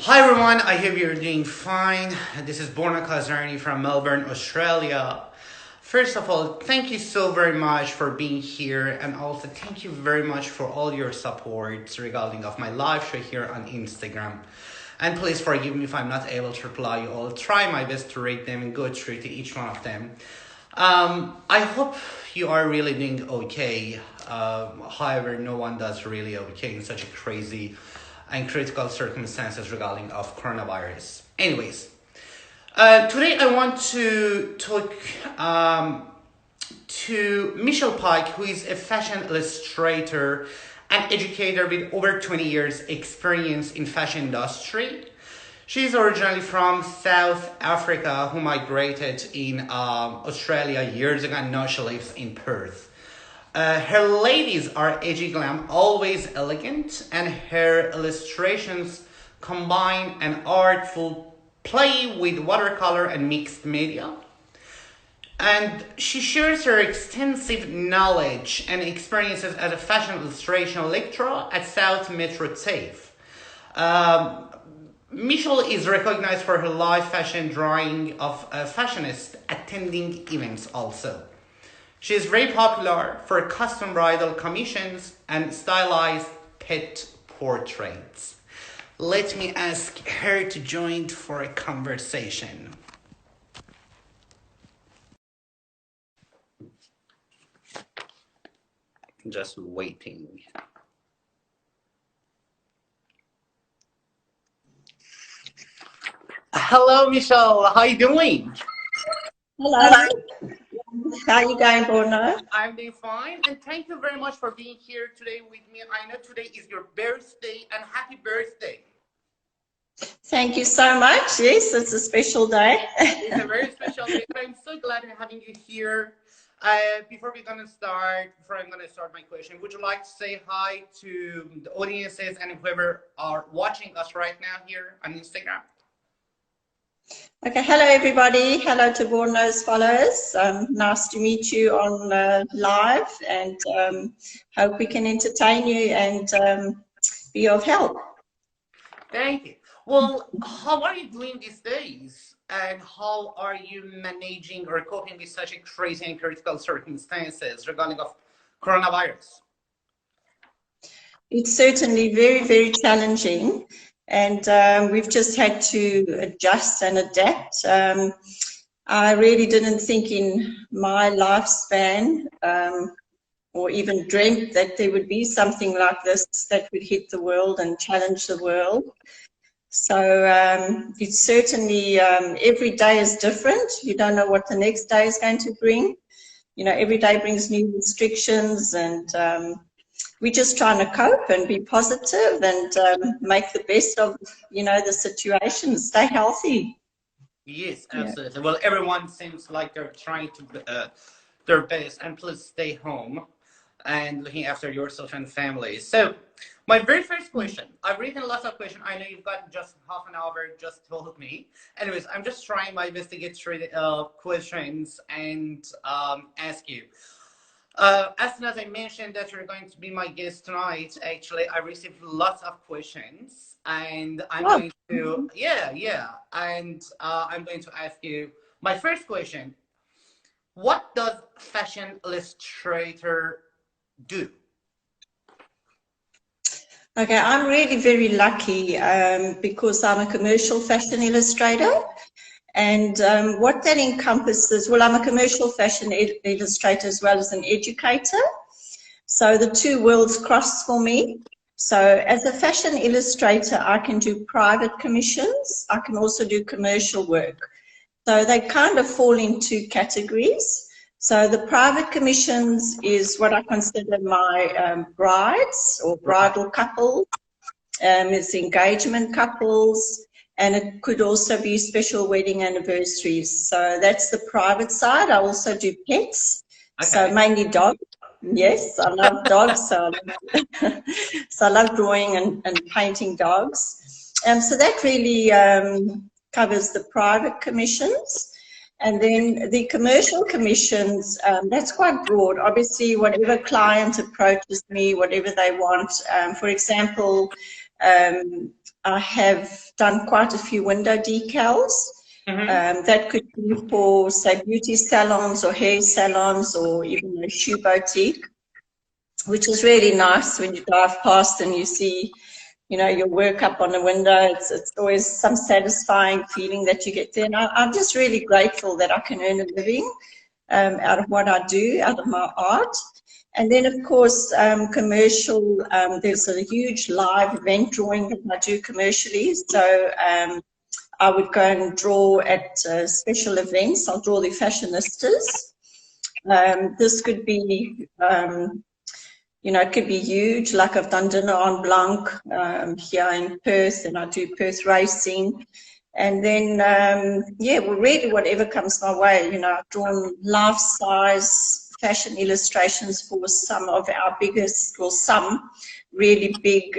Hi everyone, I hope you're doing fine. This is Borna Kazerani from Melbourne, Australia. First of all, thank you so very much for being here, and also thank you very much for all your support regarding of my live show here on Instagram. And please forgive me if I'm not able to reply you all. Try my best to read them and go through to each one of them. I hope you are really doing okay. However, no one does really okay in such a crazy and critical circumstances regarding of coronavirus. Anyways, today I want to talk to Michelle Pike, who is a fashion illustrator and educator with over 20 years experience in fashion industry. She's originally from South Africa, who migrated in Australia years ago, and now she lives in Perth. Her ladies are edgy-glam, always elegant, and her illustrations combine an artful play with watercolor and mixed media. And she shares her extensive knowledge and experiences as a fashion illustration lecturer at South Metro TAFE. Michelle is recognized for her live fashion drawing of fashionistas attending events also. She is very popular for custom bridal commissions and stylized pet portraits. Let me ask her to join for a conversation. Just waiting. Hello, Michelle. How are you doing? Hello. How are you going, Borna? I'm doing fine, and thank you very much for being here today with me. I know today is your birthday, and happy birthday. Thank you so much. Yes, it's a special day. It's a very special day, but I'm so glad having you here. Before I'm gonna start my question, would you like to say hi to the audiences and whoever are watching us right now here on Instagram? Okay, hello everybody. Hello to Borna's followers. Nice to meet you on live, and hope we can entertain you and be of help. Thank you. Well, how are you doing these days? And how are you managing or coping with such a crazy and critical circumstances regarding of coronavirus? It's certainly very, very challenging, and we've just had to adjust and adapt. I really didn't think in my lifespan or even dreamt that there would be something like this that would hit the world and challenge the world. So it's certainly, every day is different. You don't know what the next day is going to bring. You know, every day brings new restrictions, and we're just trying to cope and be positive and make the best of, you know, the situation, stay healthy. Yes, absolutely. Yeah. Well, everyone seems like they're trying to their best, and please stay home and looking after yourself and family. So my very first question, I've written lots of questions. I know you've got just half an hour, just told me. Anyways, I'm just trying my best to get through the questions and ask you. As soon as I mentioned that you're going to be my guest tonight, actually, I received lots of questions, and I'm going to, and I'm going to ask you my first question. What does fashion illustrator do? Okay, I'm really very lucky because I'm a commercial fashion illustrator, and what that encompasses, well, I'm a commercial fashion illustrator as well as an educator, so the two worlds cross for me. So as a fashion illustrator, I can do private commissions, I can also do commercial work, so they kind of fall into categories. So the private commissions is what I consider my brides or bridal couples, it's engagement couples, and it could also be special wedding anniversaries. So that's the private side. I also do pets, so mainly dogs. Yes, I love dogs, so I love drawing and painting dogs. So that really covers the private commissions. And then the commercial commissions, that's quite broad. Obviously, whatever client approaches me, whatever they want. For example, I have done quite a few window decals. That could be for, say, beauty salons or hair salons or even a shoe boutique, which is really nice when you drive past and you see, you know, your work up on the window. It's always some satisfying feeling that you get there. And I'm just really grateful that I can earn a living out of what I do, out of my art. And then, of course, commercial, there's a huge live event drawing that I do commercially. So I would go and draw at special events. I'll draw the fashionistas. This could be, you know, it could be huge, like I've done dinner en blanc here in Perth, and I do Perth racing. And then, yeah, well, really whatever comes my way. You know, I've drawn life-size fashion illustrations for some of our biggest, or some really big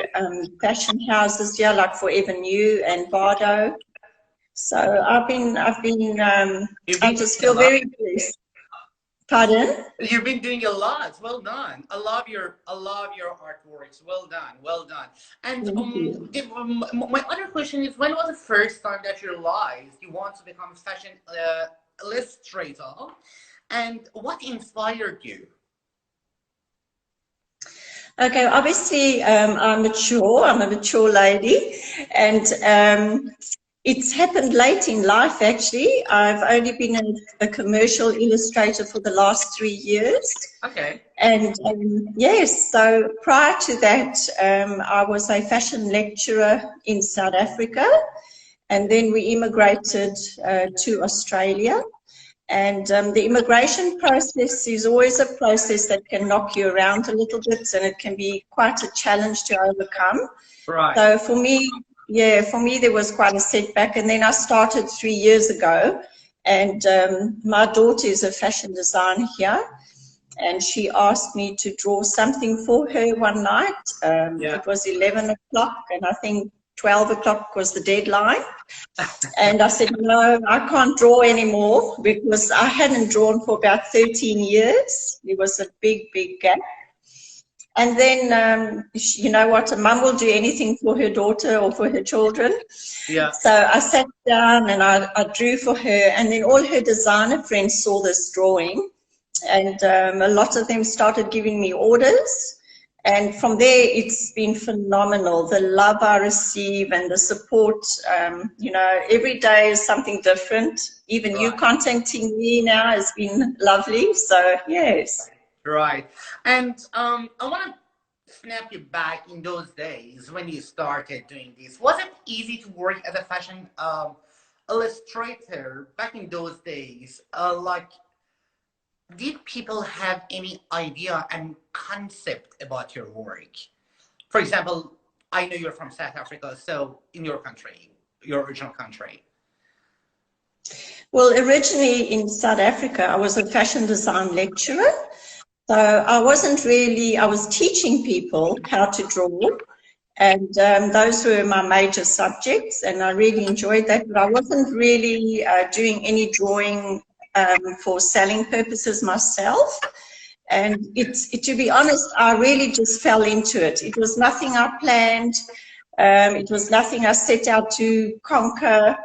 fashion houses here, like Forever New and Bardo. So I just feel very blessed. Pardon? You've been doing a lot. Well done. I love your artworks. Well done. Well done. And my other question is, when was the first time that you realized you want to become a fashion illustrator, and what inspired you? Okay, obviously I'm a mature lady, and it's happened late in life, actually. I've only been a commercial illustrator for the last 3 years. Okay. And yes, so prior to that, I was a fashion lecturer in South Africa, and then we immigrated to Australia. And the immigration process is always a process that can knock you around a little bit, and it can be quite a challenge to overcome. Right. So for me, yeah, for me there was quite a setback, and then I started 3 years ago, and my daughter is a fashion designer here, and she asked me to draw something for her one night. It was 11 o'clock, and I think 12 o'clock was the deadline. And I said, no, I can't draw anymore, because I hadn't drawn for about 13 years. It was a big, big gap. And then, you know what, a mum will do anything for her daughter or for her children. Yeah. So I sat down and I drew for her, and then all her designer friends saw this drawing, and a lot of them started giving me orders. And from there, it's been phenomenal. The love I receive and the support, you know, every day is something different. Even you contacting me now has been lovely. So, yes. Right. And I want to snap you back in those days when you started doing this. Was it easy to work as a fashion illustrator back in those days? Like, did people have any idea and concept about your work? For example, I know you're from South Africa, so in your country, your original country. Well, originally in South Africa, I was a fashion design lecturer. So I wasn't really, I was teaching people how to draw, and those were my major subjects, and I really enjoyed that, but I wasn't really doing any drawing for selling purposes myself. And to be honest, I really just fell into it. It was nothing I planned. It was nothing I set out to conquer.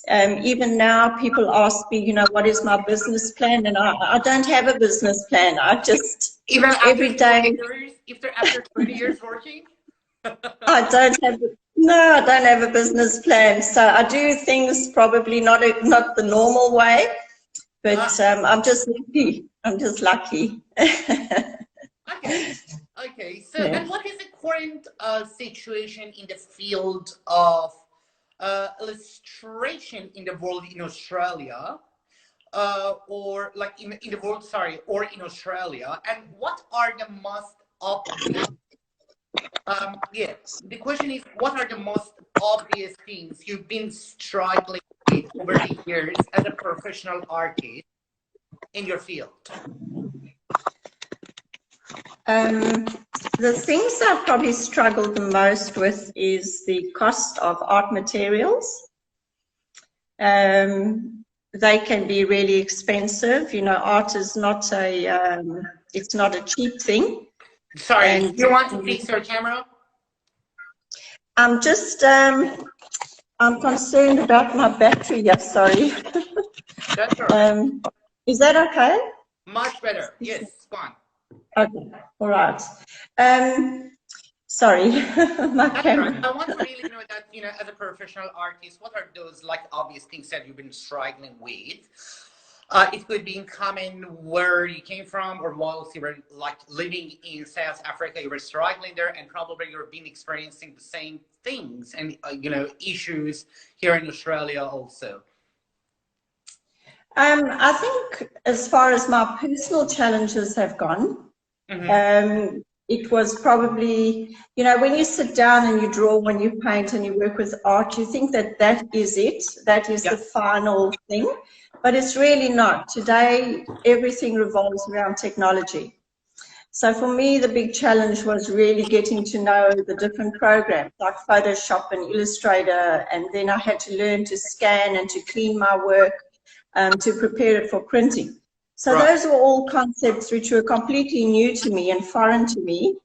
Even now, people ask me, you know, what is my business plan? And I don't have a business plan. I just, even every day. After 20 years working? I don't have a business plan. So I do things probably not the normal way, but I'm just lucky. I'm just lucky. Okay. So, and what is the current situation in the field of illustration in the world in Australia, or like in the world, sorry, or in Australia, and what are the most obvious, the question is, what are the most obvious things you've been struggling with over the years as a professional artist in your field? The things I've probably struggled the most with is the cost of art materials. They can be really expensive. You know, art is not it's not a cheap thing. Sorry, do you want to fix your camera? I'm just, I'm concerned about my battery. Yeah, sorry. That's all right. Is that okay? Much better. Yes, it's fine. Okay, all right. Sorry, my camera. Right. I want to really know that, you know, as a professional artist, what are those like obvious things that you've been struggling with? It could be in common where you came from, or whilst you were like living in South Africa, you were struggling there, and probably you've been experiencing the same things and you know, issues here in Australia also. I think as far as my personal challenges have gone, it was probably, you know, when you sit down and you draw, when you paint and you work with art, you think that that is it, that is the final thing, but it's really not. Today, everything revolves around technology. So for me, the big challenge was really getting to know the different programs like Photoshop and Illustrator, and then I had to learn to scan and to clean my work to prepare it for printing. So those were all concepts which were completely new to me and foreign to me.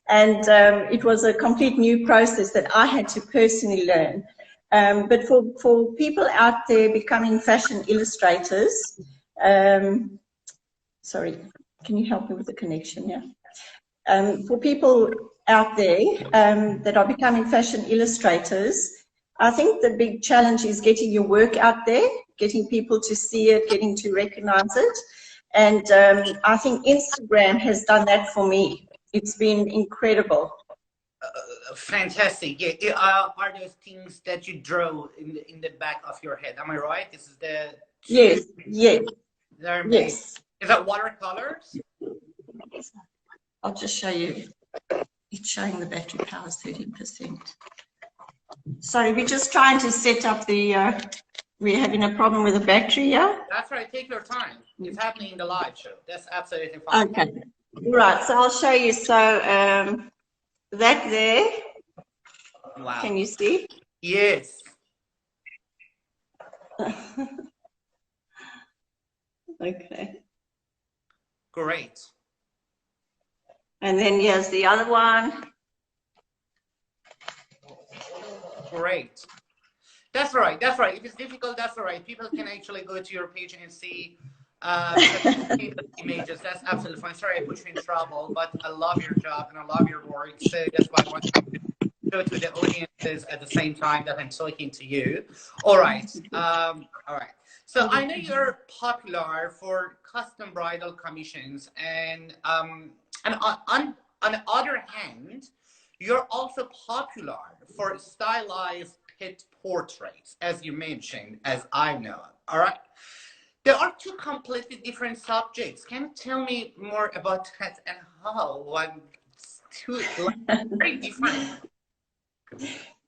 And it was a complete new process that I had to personally learn. But for people out there becoming fashion illustrators, sorry, can you help me with the connection? Yeah. For people out there that are becoming fashion illustrators, I think the big challenge is getting your work out there, getting people to see it, getting to recognize it. And I think Instagram has done that for me. It's been incredible. Fantastic. Yeah. Are those things that you draw in the back of your head? Am I right? This is the... Yes, yes. Yes. Is that watercolors? I'll just show you. It's showing the battery power is 13%. Sorry, we're just trying to set up the, we're having a problem with the battery, yeah? That's right, take your time. It's happening in the live show. That's absolutely fine. Okay, right, so I'll show you. So that there, wow. Can you see? Yes. Okay. Great. And then here's the other one. Great. That's right. That's right. If it's difficult, that's all right. People can actually go to your page and see images. That's absolutely fine. Sorry, I put you in trouble, but I love your job and I love your work. So that's why I want to show to the audiences at the same time that I'm talking to you. All right. All right. So I know you're popular for custom bridal commissions, and on the other hand, you're also popular for stylized pet portraits, as you mentioned, as I know. All right. There are two completely different subjects. Can you tell me more about that and how? Two very different.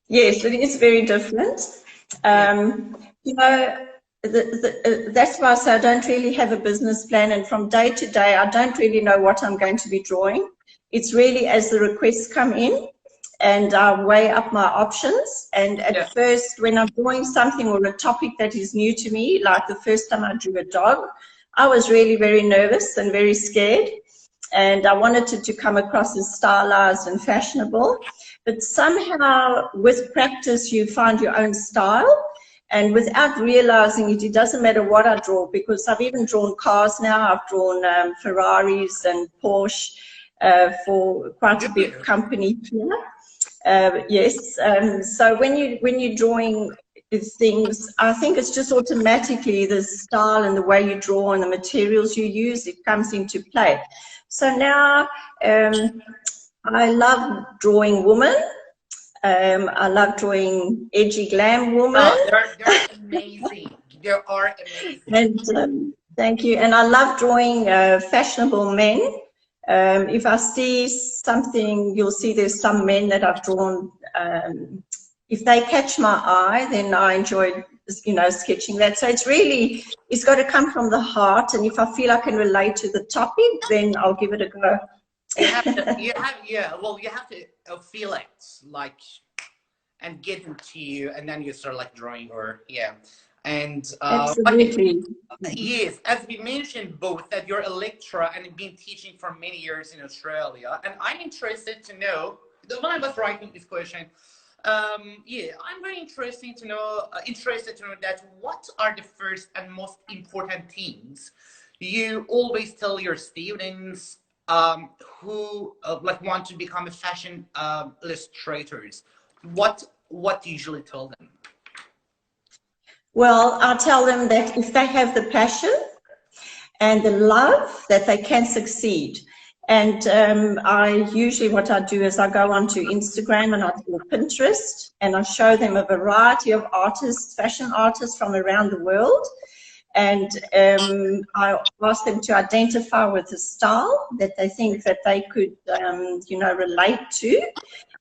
Yes, it is very different. You know, that's why I say I don't really have a business plan, and from day to day, I don't really know what I'm going to be drawing. It's really as the requests come in, and I weigh up my options. And at first, when I'm drawing something or a topic that is new to me, like the first time I drew a dog, I was really very nervous and very scared. And I wanted it to come across as stylized and fashionable. But somehow, with practice, you find your own style. And without realizing it, it doesn't matter what I draw, because I've even drawn cars now. I've drawn Ferraris and Porsche for quite a big company here. Yes, so when you're drawing things, I think it's just automatically the style and the way you draw and the materials you use, it comes into play. So now I love drawing women. I love drawing edgy-glam women. Oh, they're amazing. They are amazing. And thank you. And I love drawing fashionable men. If I see something, you'll see there's some men that I've drawn. If they catch my eye, then I enjoy, you know, sketching that. So it's got to come from the heart. And if I feel I can relate to the topic, then I'll give it a go. You have to feel it, like, and get into you, and then you start like drawing, or and absolutely. Yes, as we mentioned both, that you're a lecturer and have been teaching for many years in Australia, and I'm interested to know, when I was writing this question, Yeah, I'm very interested to know that what are the first and most important things you always tell your students who like want to become a fashion illustrators. What do you usually tell them? Well, I tell them that if they have the passion and the love, that they can succeed. And what I do is I go onto Instagram and or Pinterest, and I show them a variety of artists, fashion artists from around the world. And I ask them to identify with the style that they think that they could, relate to.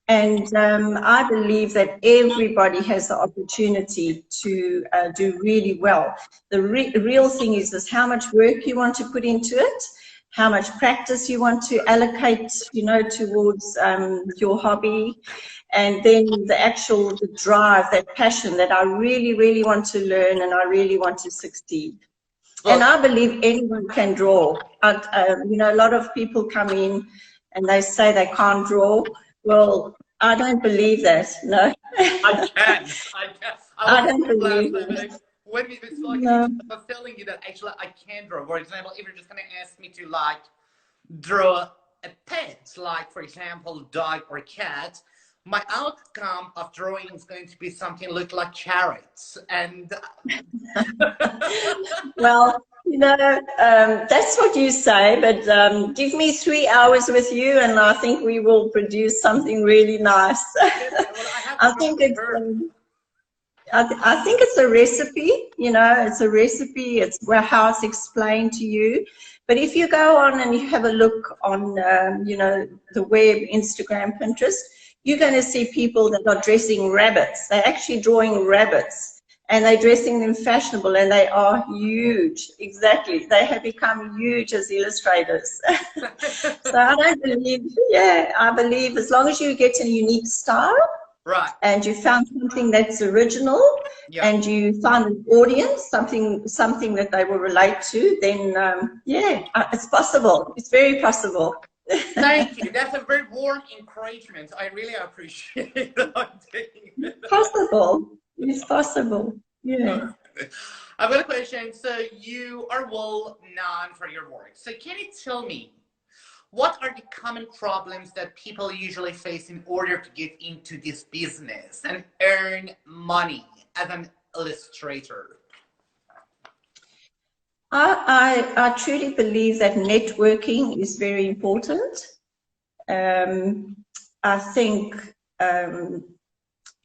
And I believe that everybody has the opportunity to do really well. The real thing is how much work you want to put into it, how much practice you want to allocate, towards your hobby, and then the drive, that passion that I really, really want to learn and I really want to succeed. And I believe anyone can draw. A lot of people come in and they say they can't draw. Well, I don't believe that. No. I can. I don't believe it. When it's like, no. I'm telling you that actually I can draw. For example, if you're just going to ask me to like draw a pet, like for example, dog or cat, my outcome of drawing is going to be something look like carrots. And well, that's what you say, but give me 3 hours with you and I think we will produce something really nice. I think it's a recipe, it's a recipe, it's how it's explained to you. But if you go on and you have a look on, the web, Instagram, Pinterest, you're going to see people that are dressing rabbits. They're actually drawing rabbits and they're dressing them fashionable and they are huge. Exactly. They have become huge as illustrators. So I don't believe, I believe as long as you get a unique style, right, and you found something that's original, and you find an audience, something that they will relate to, then it's possible. It's very possible. Thank you. That's a very warm encouragement. I really appreciate it. Possible. It's possible. Yeah. I've got a question. So you are well known for your work. So can you tell me, what are the common problems that people usually face in order to get into this business and earn money as an illustrator? I truly believe that networking is very important. I think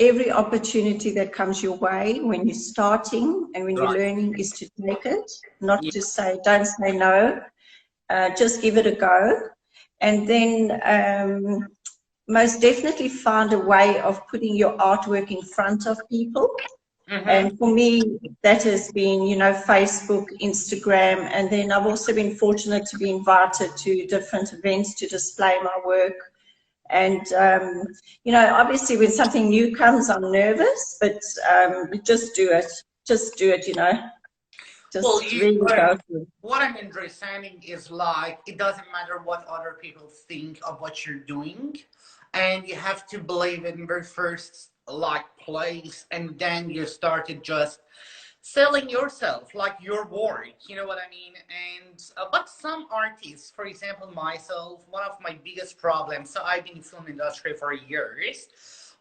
every opportunity that comes your way when you're starting and when you're learning is to take it, not to say, don't say no, just give it a go. And then most definitely find a way of putting your artwork in front of people. Mm-hmm. And for me, that has been, Facebook, Instagram, and then I've also been fortunate to be invited to different events to display my work. And, obviously when something new comes, I'm nervous, but just do it. Just do it, Just really go through. What I'm understanding is like, it doesn't matter what other people think of what you're doing, and you have to believe in your first place, and then you started just selling yourself, like your work, you know what I mean? And but some artists, for example myself, one of my biggest problems, so I've been in the film industry for years,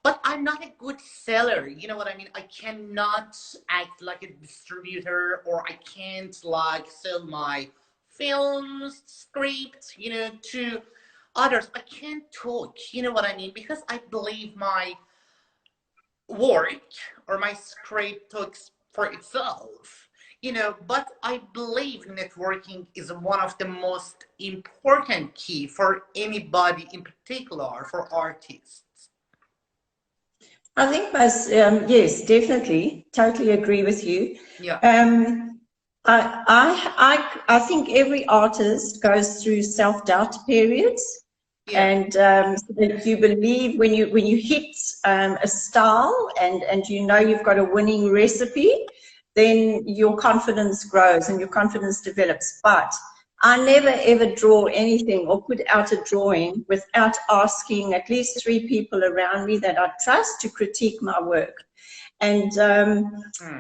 but I'm not a good seller, you know what I mean? I cannot act like a distributor, or I can't sell my films, scripts, to others. I can't talk, you know what I mean? Because I believe my work or my script talks for itself, but I believe networking is one of the most important key for anybody, in particular for artists. I think yes, definitely, totally agree with you. Yeah. I think every artist goes through self-doubt periods. Yeah. And so that you believe when you hit a style and you've got a winning recipe, then your confidence grows and your confidence develops. But I never ever draw anything or put out a drawing without asking at least 3 people around me that I trust to critique my work. And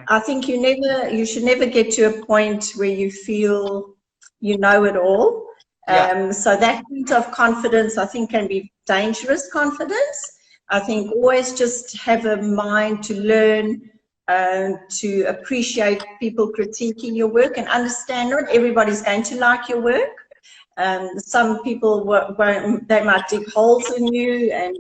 I think you should never get to a point where you feel you know it all. So that kind of confidence, I think, can be dangerous confidence. I think always just have a mind to learn, to appreciate people critiquing your work and understand not everybody's going to like your work. Some people won't, they might dig holes in you, and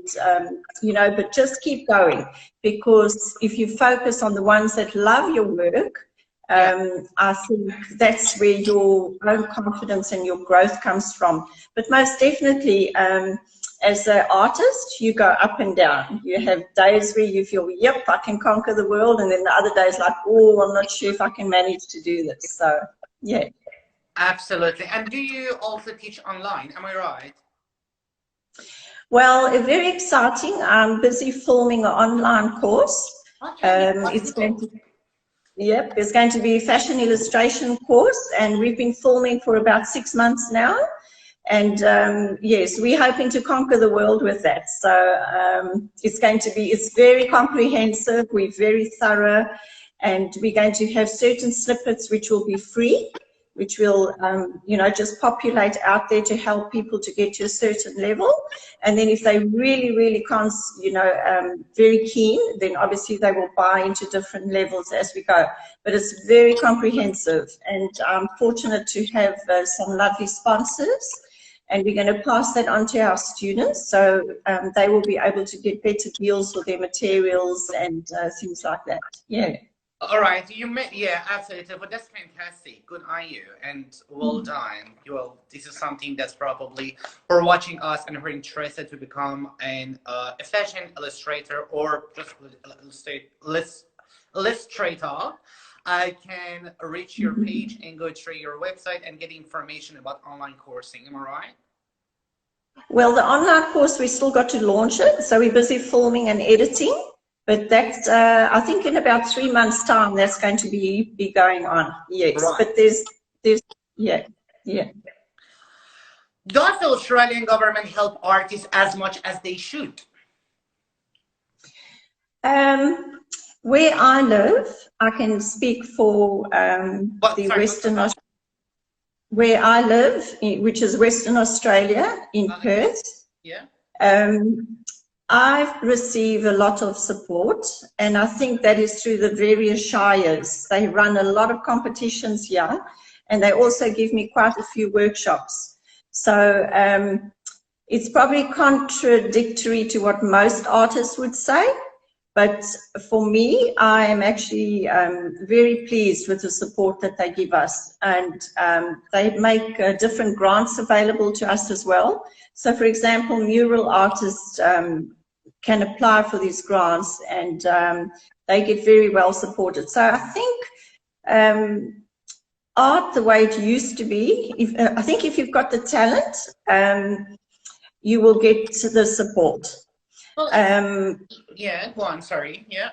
you know, but just keep going, because if you focus on the ones that love your work, I think that's where your own confidence and your growth comes from. But most definitely, as an artist, you go up and down. You have days where you feel, yep, I can conquer the world, and then the other days like, oh, I'm not sure if I can manage to do this. So, yeah. Absolutely. And do you also teach online? Am I right? Well, very exciting. I'm busy filming an online course. It's going to, yep, it's going to be a fashion illustration course, and we've been filming for about 6 months now. And yes, we're hoping to conquer the world with that. So it's going to be, it's very comprehensive, we're very thorough, and we're going to have certain snippets which will be free, which will, you know, just populate out there to help people to get to a certain level. And then if they really, really can't, you know, very keen, then obviously they will buy into different levels as we go. But it's very comprehensive, and I'm fortunate to have some lovely sponsors. And we're going to pass that on to our students, so they will be able to get better deals for their materials and things like that. Yeah. All right. Yeah, absolutely. But that's fantastic. Good on you, and well done. Well, this is something that's probably for watching us and who are interested to become a fashion illustrator or just illustrator. I can reach your page and go through your website and get information about online coursing. Am I right? Well, the online course, we still got to launch it, so we're busy filming and editing. But that's, I think in about 3 months' time, that's going to be going on. Yes, right. But there's, yeah. Does the Australian government help artists as much as they should? Where I live, I can speak for Western Australia. Where I live, which is Western Australia, in Perth. Yeah. I've received a lot of support, and I think that is through the various shires. They run a lot of competitions here, and they also give me quite a few workshops. So it's probably contradictory to what most artists would say, but for me, I am actually very pleased with the support that they give us, and they make different grants available to us as well. So, for example, mural artists can apply for these grants, and they get very well supported. So I think art, the way it used to be, I think if you've got the talent, you will get the support. Well, yeah, go on, sorry, yeah.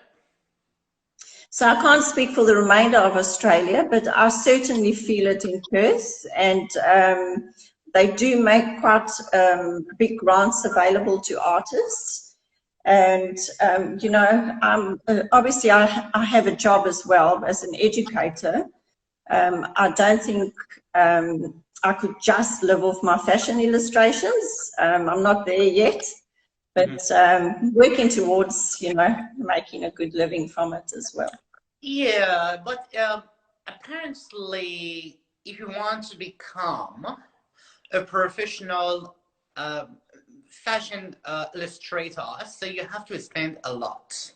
So I can't speak for the remainder of Australia, but I certainly feel it in Perth, and they do make quite big grants available to artists. And, you know, obviously I have a job as well as an educator. I don't think I could just live off my fashion illustrations. I'm not there yet, but working towards, you know, making a good living from it as well. Yeah, but apparently if you want to become a professional fashion illustrator, so you have to spend a lot.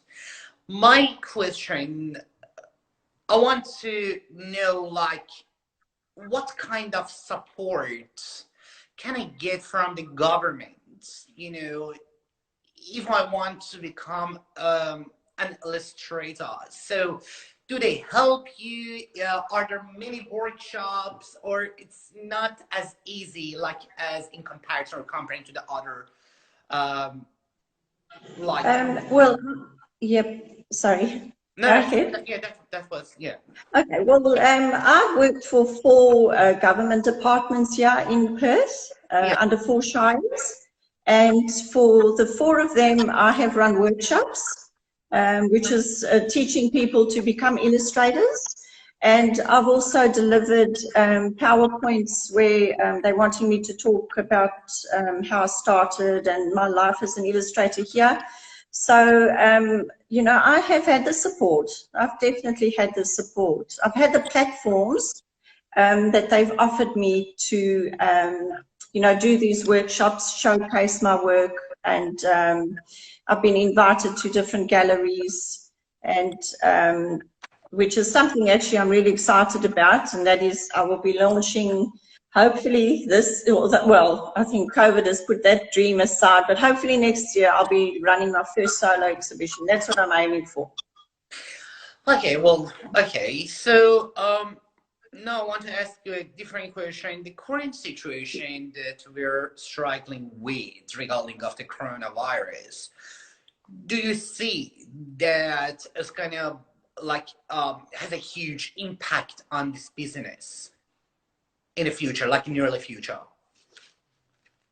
My question, I want to know, like, what kind of support can I get from the government, you know, if I want to become an illustrator? So do they help you? Are there many workshops, or it's not as easy, like as in comparison or comparing to the other well, yep, sorry. That was, yeah. Okay, well, I've worked for 4 government departments here in Perth, under 4 shires, and for the 4 of them, I have run workshops, which is teaching people to become illustrators, and I've also delivered PowerPoints where they're wanting me to talk about how I started and my life as an illustrator here. So, you know, I have had the support. I've definitely had the support. I've had the platforms that they've offered me to, you know, do these workshops, showcase my work, and I've been invited to different galleries, and which is something actually I'm really excited about, and that is I will be launching hopefully this, well, I think COVID has put that dream aside, but hopefully next year I'll be running my first solo exhibition. That's what I'm aiming for. Okay, well, okay. So now I want to ask you a different question. The current situation that we're struggling with regarding of the coronavirus, do you see that it's kind of like has a huge impact on this business in the future, like in the early future?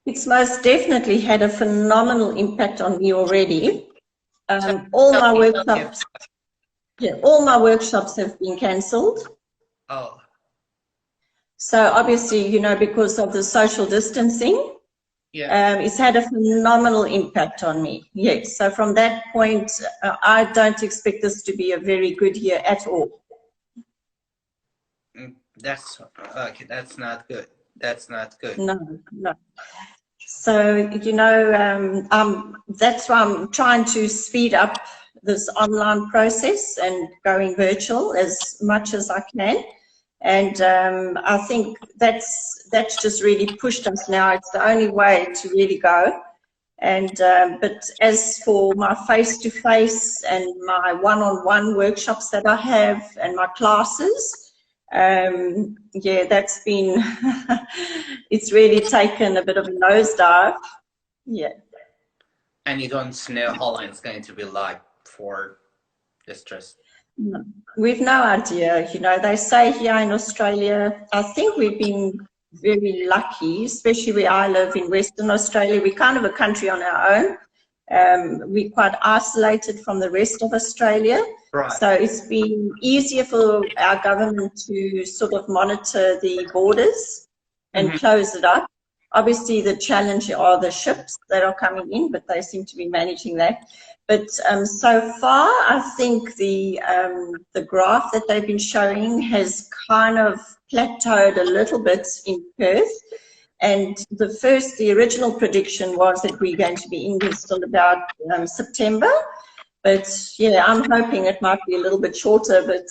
It's most definitely had a phenomenal impact on me already. All my workshops, all my workshops have been cancelled. Oh. So obviously, you know, because of the social distancing, it's had a phenomenal impact on me. Yes. So from that point, I don't expect this to be a very good year at all. That's okay. That's not good. That's not good. No, no. So, you know, that's why I'm trying to speed up this online process and going virtual as much as I can. And I think that's just really pushed us now. It's the only way to really go. And but as for my face-to-face and my one-on-one workshops that I have and my classes, yeah, that's been, it's really taken a bit of a nosedive. Yeah. And you don't know how long it's going to be like for this stress? No, we've no idea. You know, they say here in Australia, I think we've been very lucky, especially where I live in Western Australia. We're kind of a country on our own. We're quite isolated from the rest of Australia. Right. So it's been easier for our government to sort of monitor the borders and close it up. Obviously, the challenge are the ships that are coming in, but they seem to be managing that. But so far, I think the graph that they've been showing has kind of plateaued a little bit in Perth. And the original prediction was that we're going to be in this till about September. But yeah, I'm hoping it might be a little bit shorter, but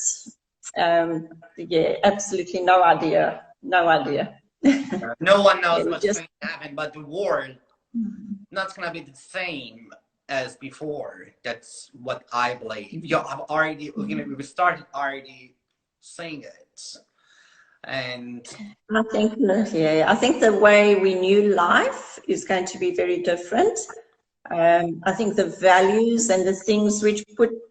yeah, absolutely no idea. No idea. No one knows what's going to happen, but the world not going to be the same as before. That's what I believe. Yeah, I've already, we started already saying it. And I think, yeah, I think the way we knew life is going to be very different. I think the values and the things which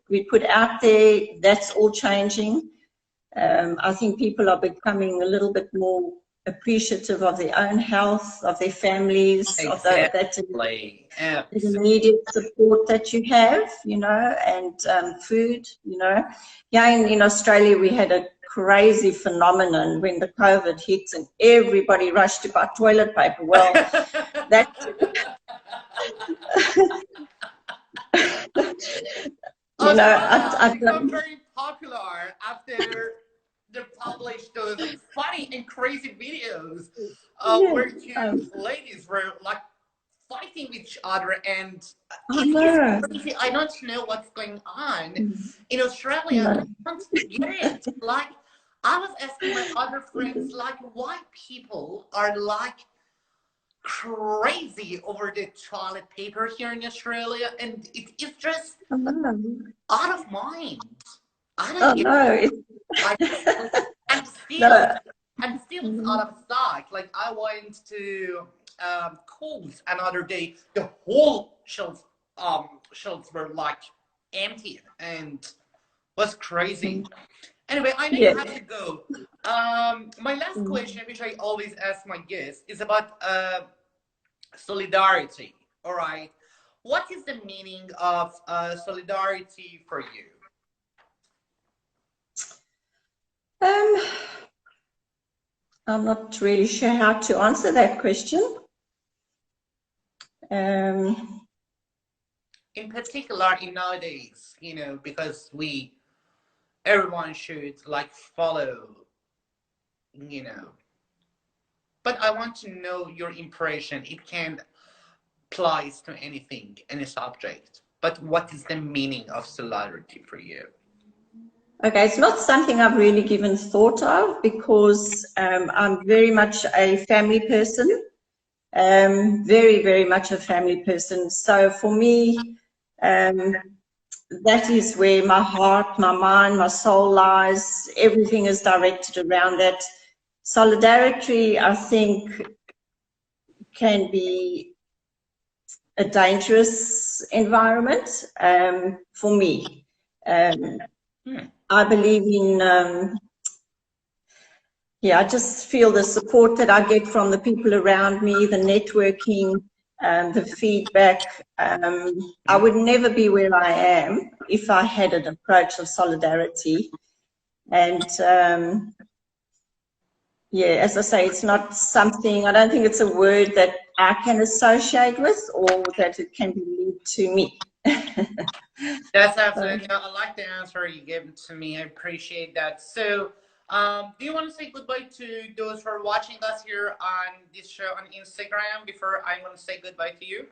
we put out there, that's all changing. I think people are becoming a little bit more appreciative of their own health, of their families, of the immediate support that you have, you know, and food, you know. Yeah, in Australia we had a crazy phenomenon when the COVID hit and everybody rushed to buy toilet paper. Well, that's you know, I've become very popular after they published those funny and crazy videos where two ladies were like fighting with each other, and it's crazy. I don't know what's going on in Australia. I don't get it. Like, I was asking my other friends, like, why people are like crazy over the toilet paper here in Australia, and it's just out of mind. I don't get it. I'm still out of stock. Like, I went to Coles another day. The whole shelves were like empty, and Was crazy. Anyway, I know Yeah. you have to go. My last question, which I always ask my guests, is about solidarity. All right. What is the meaning of solidarity for you? I'm not really sure how to answer that question. In particular, in nowadays, because everyone should like follow, But I want to know your impression. It can apply to anything, any subject. But what is the meaning of solidarity for you? Okay, it's not something I've really given thought of because I'm very much a family person, very, very much a family person. So for me, that is where my heart, my mind, my soul lies. Everything is directed around that. Solidarity, I think, can be a dangerous environment for me. I believe in, I just feel the support that I get from the people around me, the networking, the feedback. I would never be where I am if I had an approach of solidarity. And as I say, it's not something, I don't think it's a word that I can associate with or that it can be linked to me. That's absolutely, I like the answer you gave to me. I appreciate that. So, do you want to say goodbye to those who are watching us here on this show on Instagram before I want to say goodbye to you?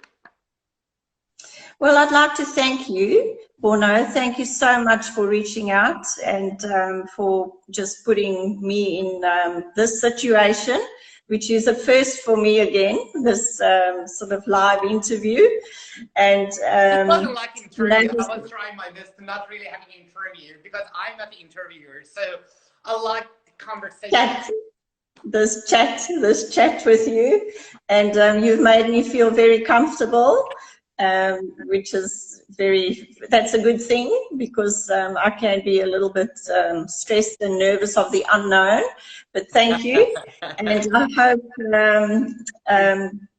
Well, I'd like to thank you, Borna. Thank you so much for reaching out and for just putting me in this situation, which is a first for me again, this sort of live interview. And it wasn't like interview. I was trying my best to not really have an interview because I'm not the interviewer. So I like the conversation. This chat with you, and you've made me feel very comfortable, which is that's a good thing because I can be a little bit stressed and nervous of the unknown, but thank you. And I hope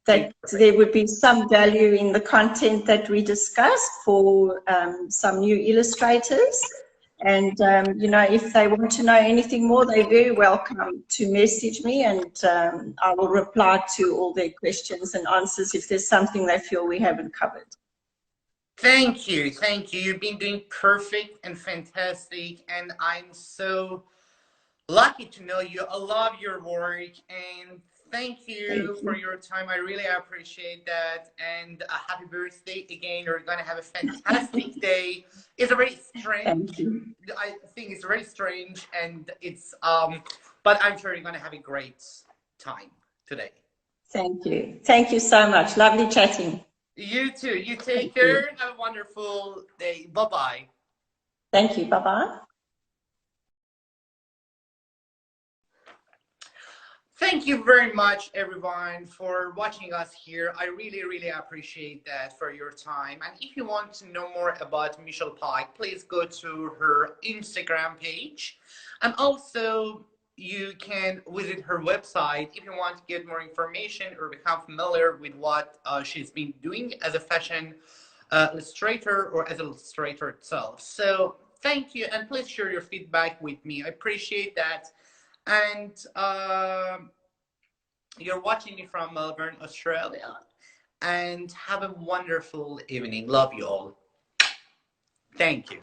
that there would be some value in the content that we discussed for some new illustrators. And, if they want to know anything more, they're very welcome to message me, and I will reply to all their questions and answers if there's something they feel we haven't covered. Thank you. Thank you. You've been doing perfect and fantastic, and I'm so lucky to know you. I love your work, and thank you for your time. I really appreciate that. And a happy birthday again. You're going to have a fantastic day. It's a very strange, I think it's very strange, and it's, but I'm sure you're going to have a great time today. Thank you. Thank you so much. Lovely chatting. You too. You take care. Have a wonderful day. Bye-bye. Thank you. Bye-bye. Thank you very much, everyone, for watching us here. I really, really appreciate that for your time. And if you want to know more about Michelle Pike, please go to her Instagram page. And also, you can visit her website if you want to get more information or become familiar with what she's been doing as a fashion illustrator or as an illustrator itself. So thank you, and please share your feedback with me. I appreciate that. And you're watching me from Melbourne, Australia. And have a wonderful evening. Love you all. Thank you.